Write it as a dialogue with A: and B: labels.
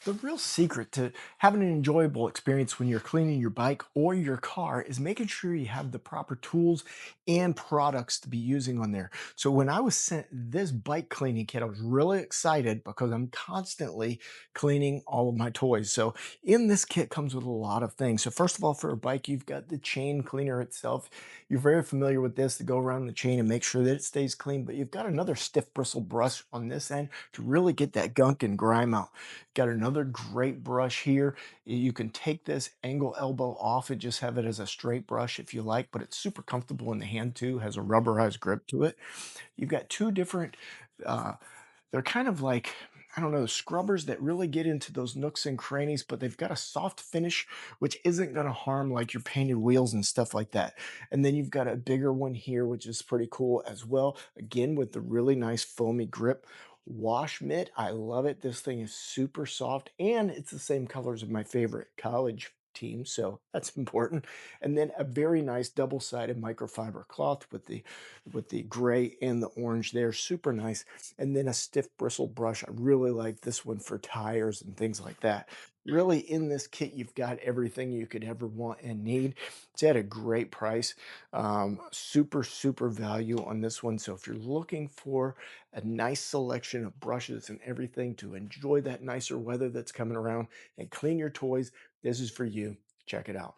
A: The real secret to having an enjoyable experience when you're cleaning your bike or your car is making sure you have the proper tools and products to be using on there. So when I was sent this bike cleaning kit, I was really excited because I'm constantly cleaning all of my toys. So in this kit comes with a lot of things. So first of all, for a bike, you've got the chain cleaner itself. You're very familiar with this to go around the chain and make sure that it stays clean, but you've got another stiff bristle brush on this end to really get that gunk and grime out. Got another great brush here. You can take this angle elbow off and just have it as a straight brush if you like, but it's super comfortable in the hand too, has a rubberized grip to it. You've got two different, uh, they're kind of like, I don't know, scrubbers that really get into those nooks and crannies, but they've got a soft finish, which isn't going to harm like your painted wheels and stuff like that. And then you've got a bigger one here, which is pretty cool as well. Again, with the really nice foamy grip. Wash mitt, I love it. This thing is super soft and it's the same colors of my favorite college team, so that's important. And then a very nice double-sided microfiber cloth with the gray and the orange there, super nice. And then a stiff bristle brush. I really like this one for tires and things like that. Really, in this kit, you've got everything you could ever want and need. It's at a great price. Super, super value on this one. So if you're looking for a nice selection of brushes and everything to enjoy that nicer weather that's coming around and clean your toys, this is for you. Check it out.